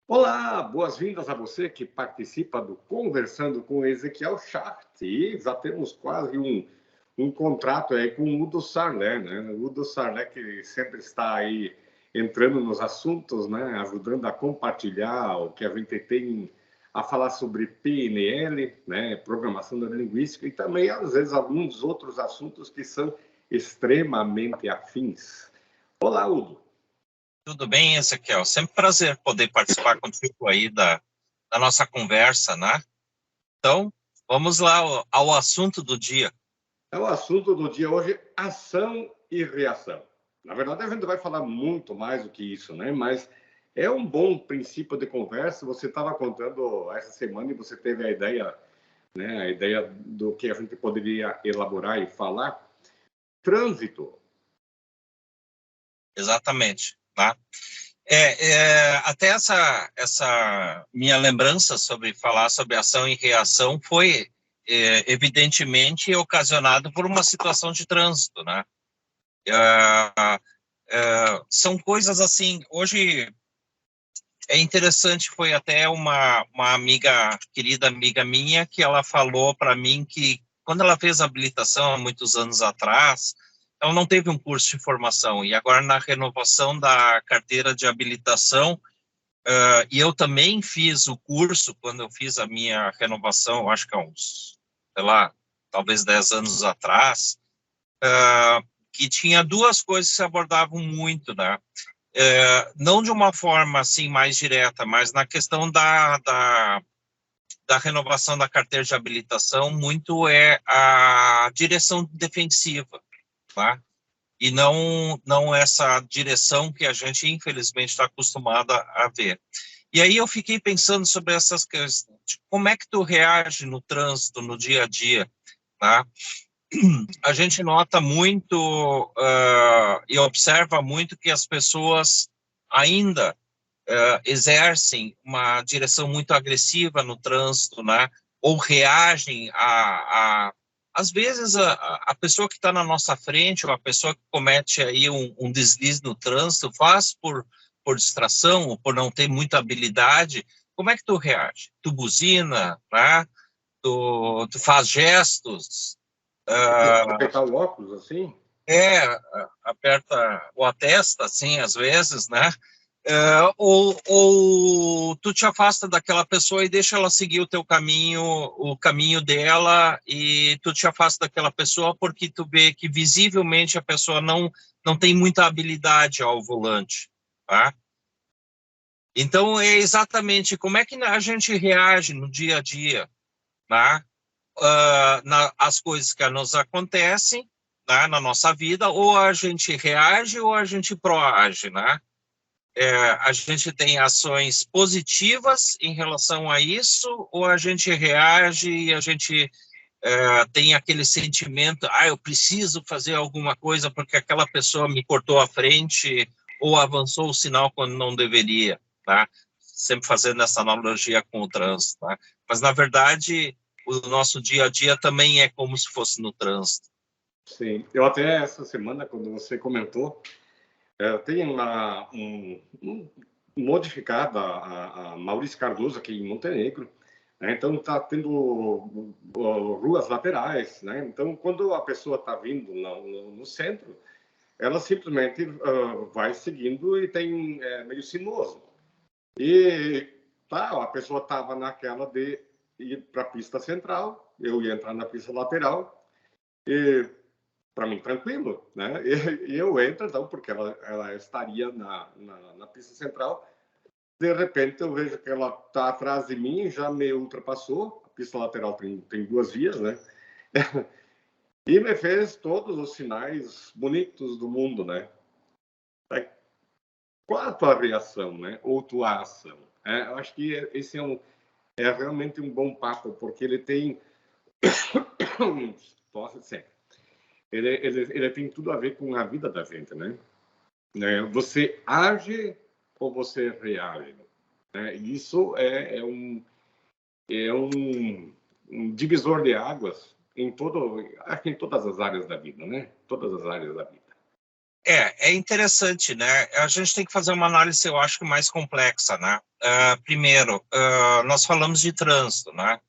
Olá, boas-vindas a você que participa do Conversando com Ezequiel Schacht. E já temos quase um contrato aí com o Udo Sarné, né? O Udo Sarné que sempre está aí entrando nos assuntos, né? Ajudando a compartilhar o que a gente tem a falar sobre PNL, né? Programação neurolinguística e também, às vezes, alguns outros assuntos que são extremamente afins. Olá, Udo. Tudo bem, Ezequiel? Sempre prazer poder participar contigo aí da nossa conversa, né? Então, vamos lá ao assunto do dia. O assunto do dia hoje, ação e reação. Na verdade, a gente vai falar muito mais do que isso, né? Mas é um bom princípio de conversa. Você estava contando essa semana e você teve a ideia, né? A ideia do que a gente poderia elaborar e falar. Trânsito. Exatamente, tá? Até essa minha lembrança sobre falar sobre ação e reação foi evidentemente ocasionado por uma situação de trânsito, né? São coisas assim, hoje é interessante, foi até uma amiga, querida amiga minha, que ela falou para mim que quando ela fez a habilitação há muitos anos atrás, ela não teve um curso de formação, e agora na renovação da carteira de habilitação, e eu também fiz o curso quando eu fiz a minha renovação, acho que há uns, sei lá, talvez 10 anos atrás, que tinha duas coisas que se abordavam muito, né? Não de uma forma assim mais direta, mas na questão da renovação da carteira de habilitação, muito é a direção defensiva, tá? E não essa direção que a gente, infelizmente, está acostumado a ver. E aí eu fiquei pensando sobre essas questões, como é que tu reage no trânsito, no dia a dia, tá? A gente nota muito e observa muito que as pessoas ainda exercem uma direção muito agressiva no trânsito, né? Ou reagem às vezes a pessoa que está na nossa frente, ou a pessoa que comete aí um deslize no trânsito, faz por distração ou por não ter muita habilidade. Como é que tu reage? Tu buzina, né? Tu faz gestos, Apertar o óculos, assim? aperta ou a testa, assim, às vezes, né? Ou tu te afasta daquela pessoa e deixa ela seguir o caminho dela, e tu te afasta daquela pessoa porque tu vê que visivelmente a pessoa não tem muita habilidade ao volante, tá? Então, é exatamente como é que a gente reage no dia a dia, tá? As coisas que nos acontecem, né, na nossa vida, ou a gente reage ou a gente proage, né? A gente tem ações positivas em relação a isso, ou a gente reage e a gente tem aquele sentimento, eu preciso fazer alguma coisa porque aquela pessoa me cortou a frente ou avançou o sinal quando não deveria, tá? Sempre fazendo essa analogia com o trânsito, tá? Mas, na verdade, o nosso dia a dia também é como se fosse no trânsito. Sim. Eu até essa semana, quando você comentou, tem modificado a Maurício Cardoso aqui em Montenegro, né? Então está tendo ruas laterais, né? Então quando a pessoa está vindo no centro, ela simplesmente vai seguindo e tem meio sinuoso. E tá, a pessoa estava naquela de ir para a pista central, eu ia entrar na pista lateral, e para mim tranquilo, né? E eu entro então porque ela estaria na pista central. De repente eu vejo que ela está atrás de mim e já me ultrapassou. A pista lateral tem duas vias, né? E me fez todos os sinais bonitos do mundo, né? Qual a tua reação, né? Ou tua ação? Eu acho que esse é realmente um bom papo, porque ele tem tosse sempre. Ele tem tudo a ver com a vida da gente, né? Você age ou você reage, né? Isso é um divisor de águas acho que em todas as áreas da vida, né? Todas as áreas da vida. É interessante, né? A gente tem que fazer uma análise, eu acho que mais complexa, né? Primeiro, nós falamos de trânsito, né?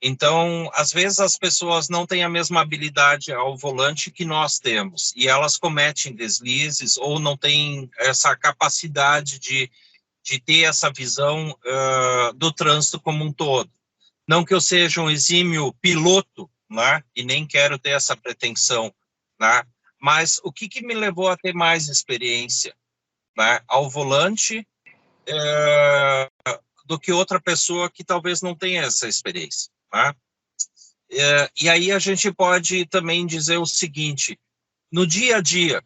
Então, às vezes as pessoas não têm a mesma habilidade ao volante que nós temos, e elas cometem deslizes ou não têm essa capacidade de ter essa visão do trânsito como um todo. Não que eu seja um exímio piloto, né? E nem quero ter essa pretensão, né? Mas o que me levou a ter mais experiência, né, ao volante do que outra pessoa que talvez não tenha essa experiência, né? E aí a gente pode também dizer o seguinte: no dia a dia,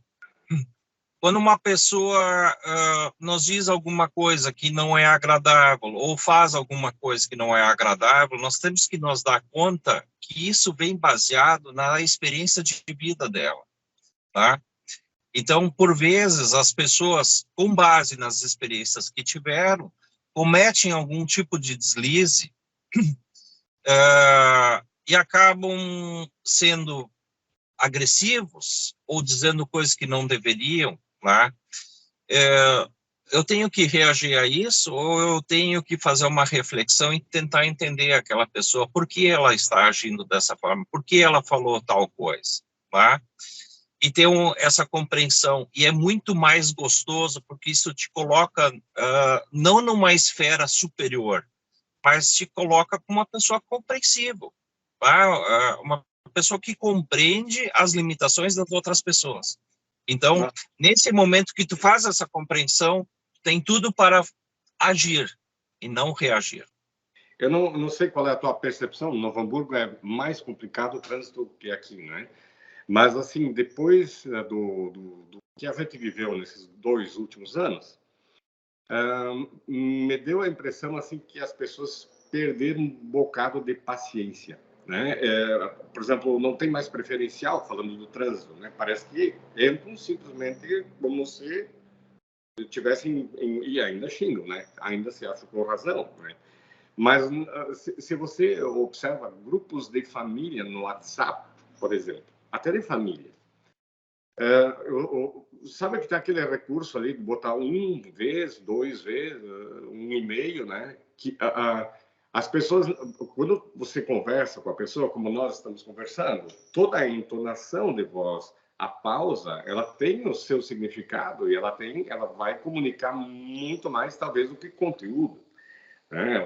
quando uma pessoa nos diz alguma coisa que não é agradável ou faz alguma coisa que não é agradável, nós temos que nos dar conta que isso vem baseado na experiência de vida dela, tá? Então, por vezes, as pessoas, com base nas experiências que tiveram, cometem algum tipo de deslize e acabam sendo agressivos ou dizendo coisas que não deveriam, né? Eu tenho que reagir a isso ou eu tenho que fazer uma reflexão e tentar entender aquela pessoa, por que ela está agindo dessa forma, por que ela falou tal coisa, né? E ter essa compreensão, e é muito mais gostoso, porque isso te coloca não numa esfera superior, mas te coloca como uma pessoa compreensiva, tá? Uma pessoa que compreende as limitações das outras pessoas. Então, nesse momento que tu faz essa compreensão, tem tudo para agir e não reagir. Eu não sei qual é a tua percepção. Novo Hamburgo é mais complicado o trânsito que aqui, né? Mas, assim, depois do que a gente viveu nesses 2 últimos anos, me deu a impressão, assim, que as pessoas perderam um bocado de paciência, né? Por exemplo, não tem mais preferencial, falando do trânsito, né? Parece que entram simplesmente como se tivessem, e ainda xingam, né? Ainda se acha com razão, né? Mas se você observa grupos de família no WhatsApp, por exemplo, até de família, sabe que tem aquele recurso ali de botar 1 vez, 2 vezes, 1,5, né? Que as pessoas, quando você conversa com a pessoa, como nós estamos conversando, toda a entonação de voz, a pausa, ela tem o seu significado e ela vai comunicar muito mais, talvez, do que conteúdo, né?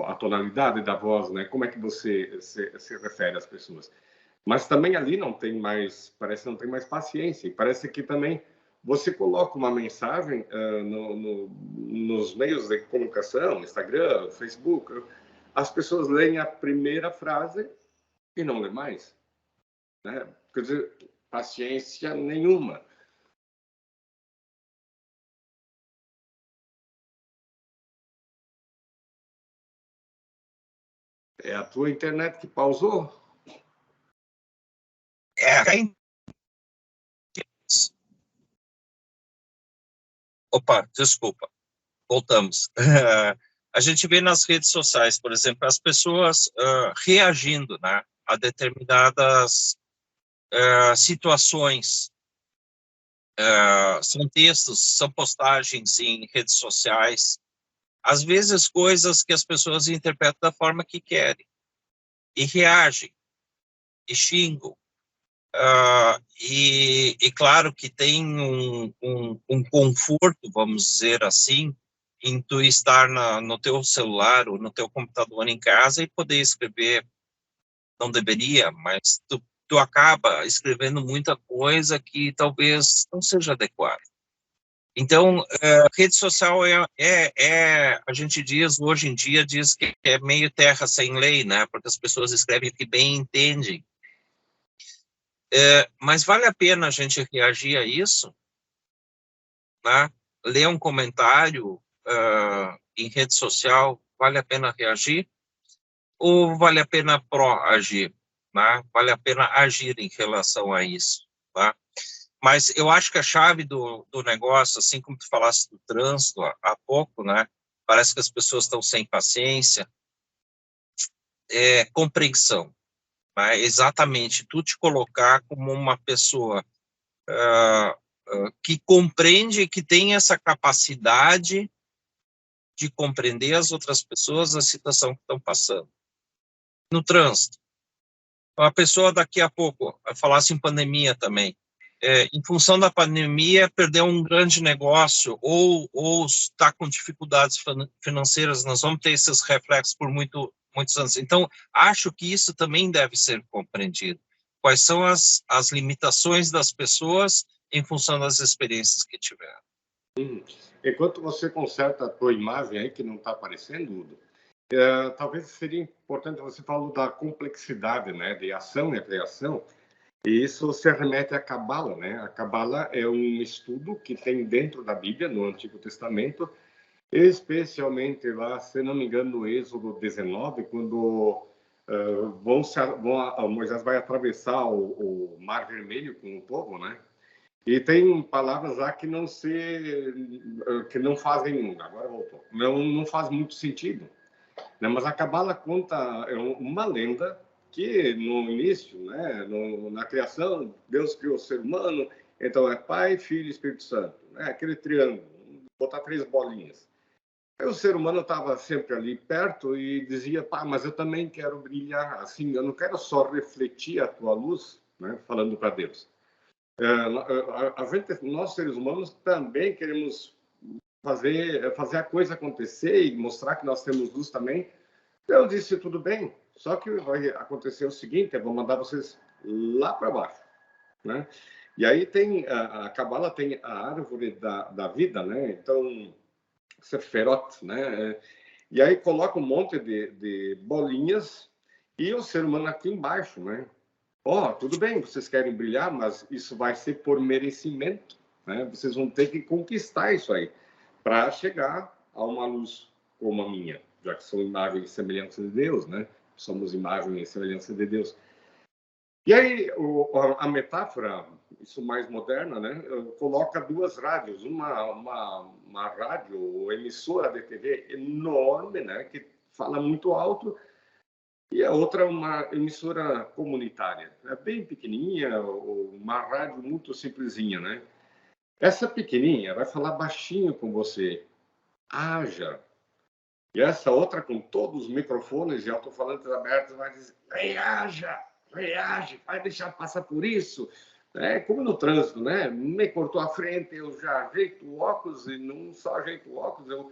A tonalidade da voz, né? Como é que você se refere às pessoas? Mas também ali não tem mais, parece que não tem mais paciência. E parece que também você coloca uma mensagem nos meios de comunicação, Instagram, Facebook, as pessoas leem a primeira frase e não lê mais, né? Quer dizer, paciência nenhuma. É a tua internet que pausou? Opa, desculpa. Voltamos. A gente vê nas redes sociais, por exemplo, as pessoas reagindo, né, a determinadas situações. São textos, são postagens em redes sociais, às vezes coisas que as pessoas interpretam da forma que querem, e reagem, e xingam. E claro que tem um conforto, vamos dizer assim, em tu estar no teu celular ou no teu computador em casa e poder escrever. Não deveria, mas tu acaba escrevendo muita coisa que talvez não seja adequada. Então, rede social a gente diz, hoje em dia, diz que é meio terra sem lei, né? Porque as pessoas escrevem o que bem entendem. Mas vale a pena a gente reagir a isso, né? Ler um comentário em rede social, vale a pena reagir? Ou vale a pena proagir, né? Vale a pena agir em relação a isso, tá? Mas eu acho que a chave do negócio, assim como tu falaste do trânsito há pouco, né? Parece que as pessoas estão sem paciência, é compreensão. Né? Exatamente, tu te colocar como uma pessoa que compreende, que tem essa capacidade de compreender as outras pessoas na situação que estão passando. No trânsito, a pessoa daqui a pouco, falasse em pandemia também, em função da pandemia, perdeu um grande negócio ou está com dificuldades financeiras, nós vamos ter esses reflexos por muitos anos. Então, acho que isso também deve ser compreendido. Quais são as limitações das pessoas em função das experiências que tiveram. Enquanto você conserta a tua imagem aí, que não está aparecendo, Udo, talvez seria importante, você falar da complexidade, né, de ação e reação, e isso se remete à Cabala, né? A Cabala é um estudo que tem dentro da Bíblia, no Antigo Testamento, especialmente lá, se não me engano, no Êxodo 19, quando Moisés vai atravessar o Mar Vermelho com o povo, né? E tem palavras lá que não fazem, agora voltou, não faz muito sentido, né? Mas a Cabala conta uma lenda que no início, né, na criação, Deus criou o ser humano, então é Pai, Filho e Espírito Santo, né? Aquele triângulo, botar 3 bolinhas. Aí o ser humano estava sempre ali perto e dizia, pá, mas eu também quero brilhar, assim, eu não quero só refletir a tua luz, né, falando para Deus. Nós seres humanos também queremos fazer a coisa acontecer e mostrar que nós temos luz também. Eu disse, tudo bem, só que vai acontecer o seguinte, eu vou mandar vocês lá para baixo, né? E aí tem, a Cabala tem a árvore da vida, né? Então, Seferot, né? E aí coloca um monte de bolinhas e o ser humano aqui embaixo, né? Tudo bem, vocês querem brilhar, mas isso vai ser por merecimento, né? Vocês vão ter que conquistar isso aí para chegar a uma luz como a minha, já que sou imagem e semelhança de Deus, né? Somos imagem e semelhança de Deus. E aí a metáfora, isso mais moderna, né? Coloca 2 rádios, uma rádio ou emissora de TV enorme, né? Que fala muito alto, e a outra é uma emissora comunitária, é bem pequenininha, uma rádio muito simplesinha, né? Essa pequenininha vai falar baixinho com você, haja. E essa outra, com todos os microfones e alto-falantes abertos, vai dizer, reaja, reage, vai deixar passar por isso. É como no trânsito, né? Me cortou a frente, eu já ajeito o óculos, e não só ajeito o óculos,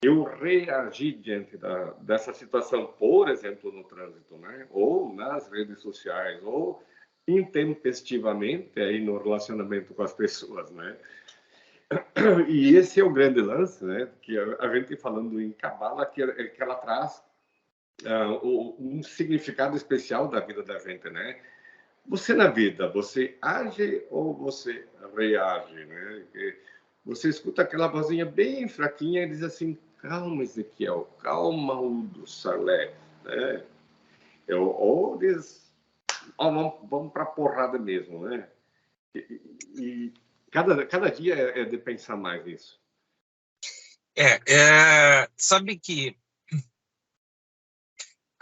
eu reagi diante dessa situação, por exemplo, no trânsito, né? Ou nas redes sociais, ou intempestivamente aí no relacionamento com as pessoas, né? E esse é o grande lance, né? Que a gente falando em Cabala, que ela traz um significado especial da vida da gente, né? Você na vida, você age ou você reage, né? Você escuta aquela vozinha bem fraquinha e diz assim, calma, Ezequiel, calma, Udo, Salé, né? Ou diz, vamos para a porrada mesmo, né? E cada dia é de pensar mais nisso. Sabe que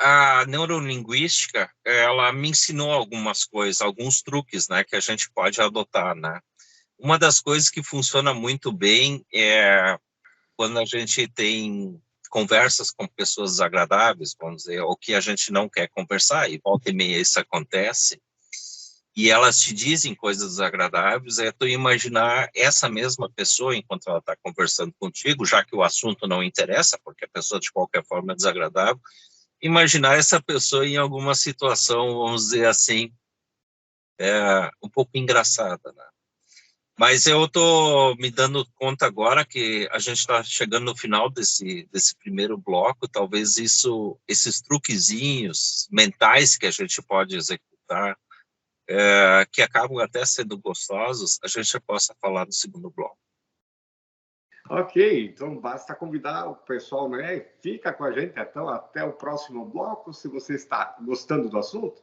a neurolinguística, ela me ensinou algumas coisas, alguns truques, né, que a gente pode adotar, né? Uma das coisas que funciona muito bem é quando a gente tem conversas com pessoas desagradáveis, vamos dizer, ou que a gente não quer conversar, e volta e meia isso acontece, e elas te dizem coisas desagradáveis, é tu imaginar essa mesma pessoa enquanto ela está conversando contigo, já que o assunto não interessa, porque a pessoa de qualquer forma é desagradável, imaginar essa pessoa em alguma situação, vamos dizer assim, um pouco engraçada, né? Mas eu estou me dando conta agora que a gente está chegando no final desse primeiro bloco, talvez esses truquezinhos mentais que a gente pode executar, que acabam até sendo gostosos, a gente já possa falar no segundo bloco. Ok, então basta convidar o pessoal, né? Fica com a gente até o próximo bloco, se você está gostando do assunto.